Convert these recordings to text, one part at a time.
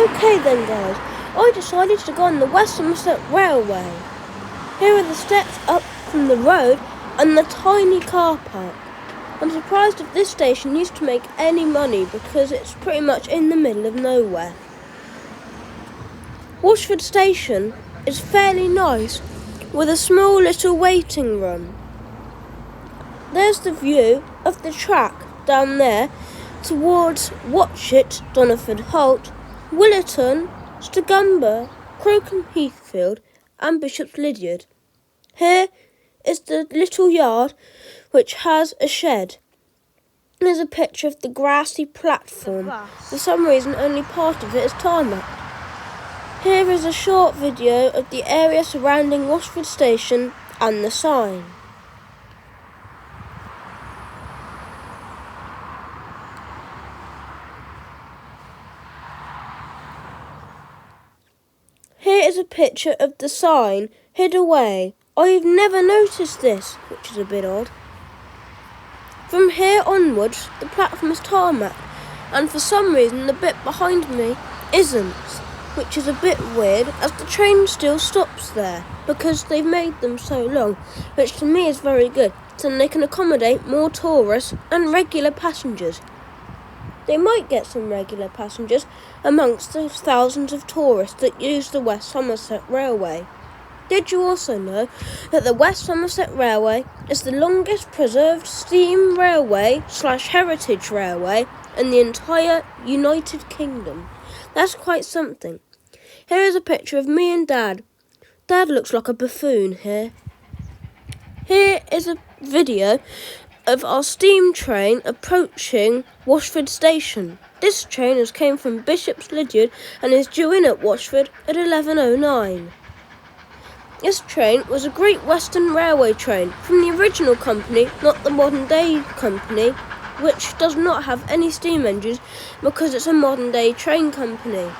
Okay then guys, I decided to go on the West Somerset Railway. Here are the steps up from the road and the tiny car park. I'm surprised if this station used to make any money because it's pretty much in the middle of nowhere. Washford Station is fairly nice with a small little waiting room. There's the view of the track down there towards Watchet, Doniford Holt, Willerton, Stigumber, Crookham Heathfield and Bishop's Lydeard. Here is the little yard which has a shed. There's a picture of the grassy platform. For some reason only part of it is tarmac. Here is a short video of the area surrounding Washford Station and the sign. Here is a picture of the sign, hid away. I've never noticed this, which is a bit odd. From here onwards, the platform is tarmac, and for some reason the bit behind me isn't, which is a bit weird as the train still stops there, because they've made them so long, which to me is very good, so they can accommodate more tourists and regular passengers. They might get some regular passengers amongst the thousands of tourists that use the West Somerset Railway. Did you also know that the West Somerset Railway is the longest preserved steam railway / heritage railway in the entire United Kingdom? That's quite something. Here is a picture of me and Dad. Dad looks like a buffoon here. Here is a video of our steam train approaching Washford Station. This train has came from Bishop's Lydeard and is due in at Washford at 11:09. This train was a Great Western Railway train from the original company, not the modern day company, which does not have any steam engines because it's a modern day train company.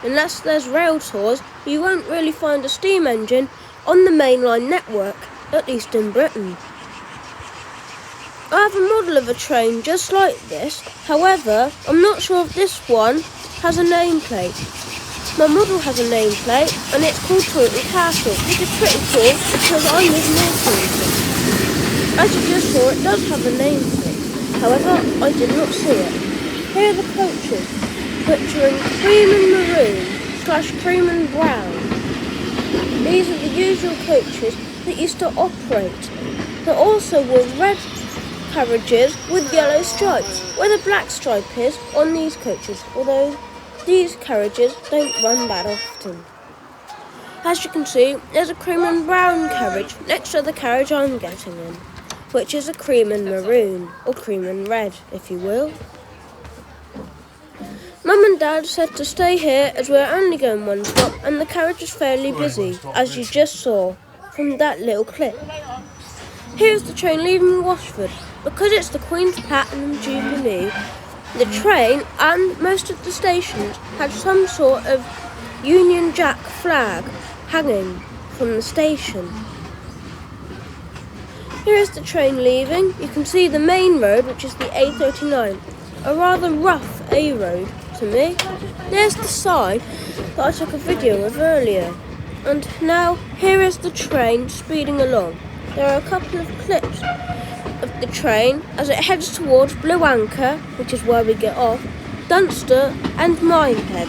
Unless there's rail tours, you won't really find a steam engine on the mainline network, at least in Britain. I have a model of a train just like this, however, I'm not sure if this one has a nameplate. My model has a nameplate and it's called Taunton Castle, which is pretty cool because I live near Taunton. As you just saw, it does have a nameplate, however, I did not see it. Here are the coaches, which are in cream and maroon / cream and brown. These are the usual coaches that used to operate. There also were red carriages with yellow stripes, where the black stripe is on these coaches, although these carriages don't run that often. As you can see, there's a cream and brown carriage next to the carriage I'm getting in, which is a cream and maroon, or cream and red, if you will. Mum and Dad said to stay here as we're only going one stop and the carriage is fairly busy, as you just saw from that little clip. Here's the train leaving Washford. Because it's the Queen's Platinum Jubilee, the train and most of the stations had some sort of Union Jack flag hanging from the station. Here is the train leaving. You can see the main road, which is the A39, a rather rough A road to me. There's the sign that I took a video of earlier. And now here is the train speeding along. There are a couple of clips of the train as it heads towards Blue Anchor, which is where we get off, Dunster and Minehead.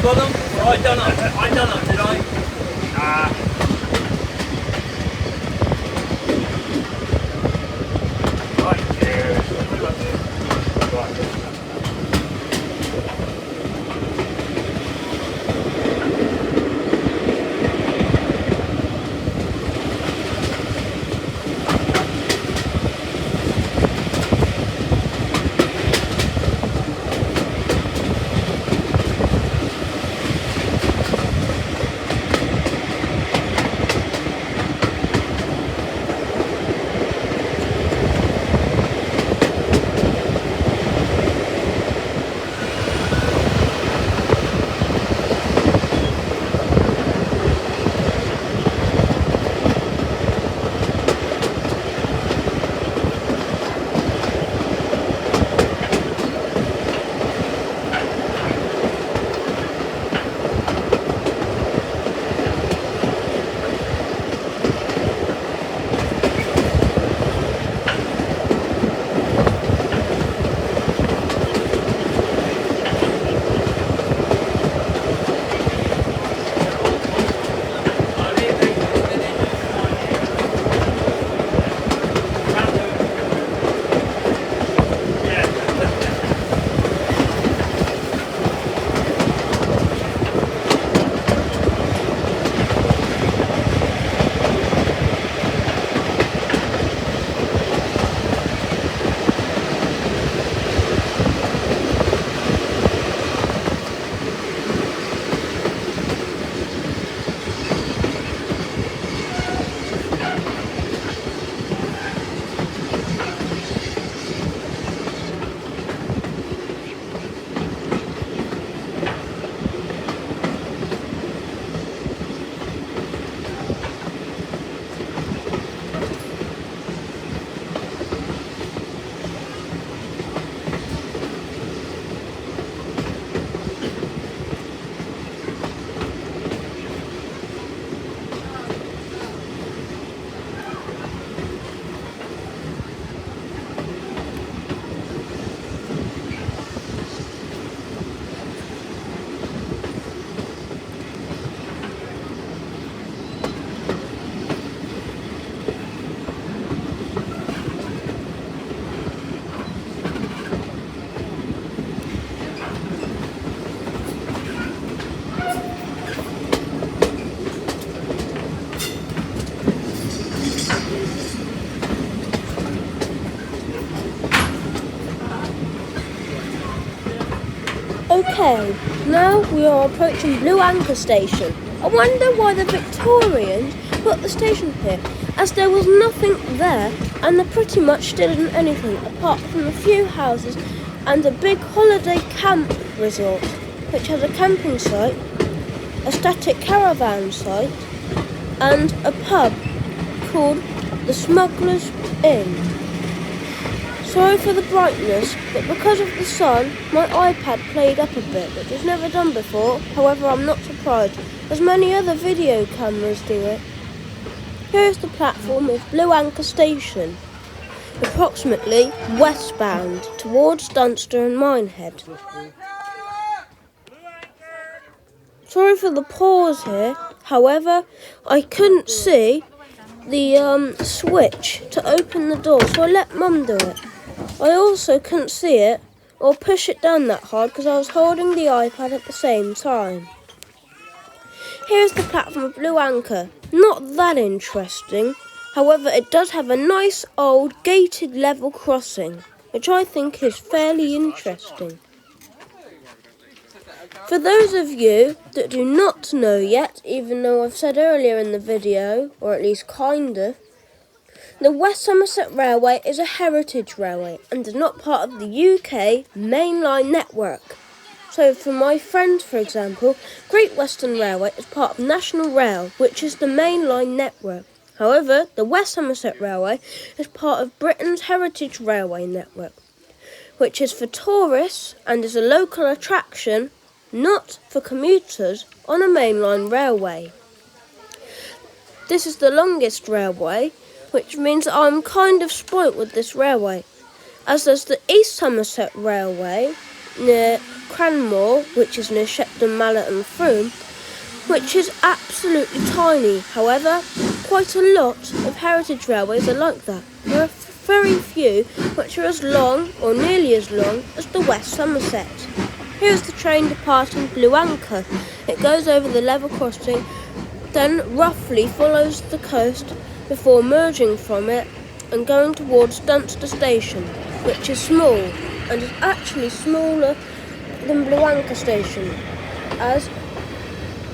got them? I done it, did I? Okay, now we are approaching Blue Anchor Station. I wonder why the Victorians put the station here, as there was nothing there and there pretty much didn't anything apart from a few houses and a big holiday camp resort, which has a camping site, a static caravan site and a pub called the Smuggler's Inn. Sorry for the brightness, but because of the sun, my iPad played up a bit, which was never done before. However, I'm not surprised, as many other video cameras do it. Here is the platform of Blue Anchor Station, approximately westbound towards Dunster and Minehead. Sorry for the pause here, however, I couldn't see the switch to open the door, so I let Mum do it. I also couldn't see it or push it down that hard because I was holding the iPad at the same time. Here's the platform of Blue Anchor. Not that interesting. However, it does have a nice old gated level crossing, which I think is fairly interesting. For those of you that do not know yet, even though I've said earlier in the video, or at least kind of, the West Somerset Railway is a heritage railway and is not part of the UK mainline network. So for my friends, for example, Great Western Railway is part of National Rail, which is the mainline network. However, the West Somerset Railway is part of Britain's Heritage Railway network, which is for tourists and is a local attraction, not for commuters on a mainline railway. This is the longest railway, which means I'm kind of spoilt with this railway, as there's the East Somerset Railway, near Cranmore, which is near Shepton Mallet and Frome, which is absolutely tiny. However, quite a lot of heritage railways are like that. There are very few which are as long or nearly as long as the West Somerset. Here is the train departing Blue Anchor. It goes over the level crossing, then roughly follows the coast before merging from it and going towards Dunster Station, which is small and is actually smaller than Blue Anchor Station, as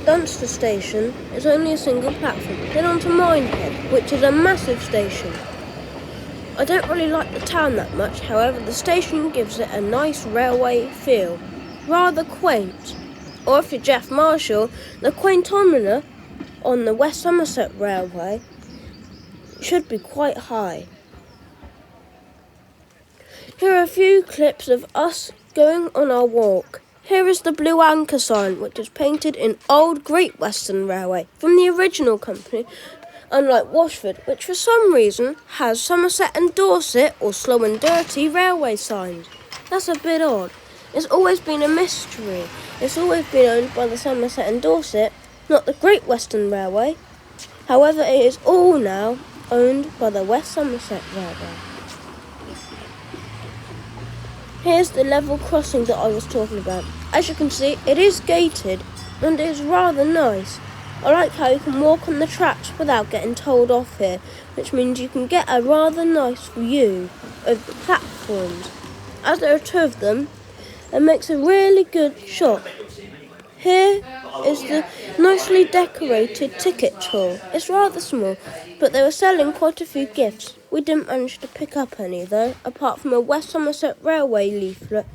Dunster Station is only a single platform. Then on to Minehead, which is a massive station. I don't really like the town that much, however the station gives it a nice railway feel, rather quaint. Or if you're Jeff Marshall, the quaintometer on the West Somerset Railway should be quite high. Here are a few clips of us going on our walk. Here is the Blue Anchor sign, which is painted in old Great Western Railway from the original company, unlike Washford, which for some reason has Somerset and Dorset or Slow and Dirty railway signs. That's a bit odd. It's always been a mystery. It's always been owned by the Somerset and Dorset, not the Great Western Railway. However, it is all now owned by the West Somerset Railway. Here's the level crossing that I was talking about. As you can see, it is gated and it is rather nice. I like how you can walk on the tracks without getting told off here, which means you can get a rather nice view of the platforms. As there are two of them, it makes a really good shot. Here is the nicely decorated ticket hall. It's rather small, but they were selling quite a few gifts. We didn't manage to pick up any though, apart from a West Somerset Railway leaflet,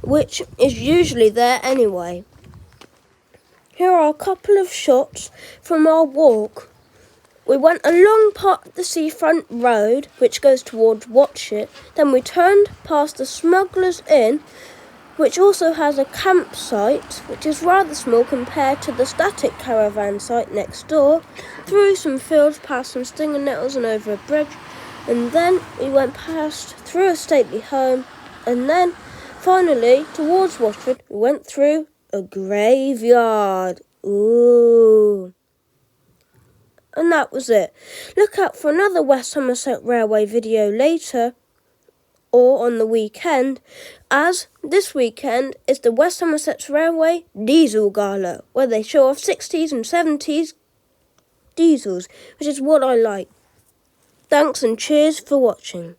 which is usually there anyway. Here are a couple of shots from our walk. We went along part of the seafront road, which goes towards Watchet. Then we turned past the Smugglers Inn, which also has a campsite, which is rather small compared to the static caravan site next door, through some fields, past some stinger nettles and over a bridge, and then we went past through a stately home, and then finally towards Washford we went through a graveyard. Ooh. And that was it. Look out for another West Somerset Railway video later, or on the weekend, as this weekend is the West Somerset Railway Diesel Gala, where they show off 60s and 70s diesels, which is what I like. Thanks and cheers for watching.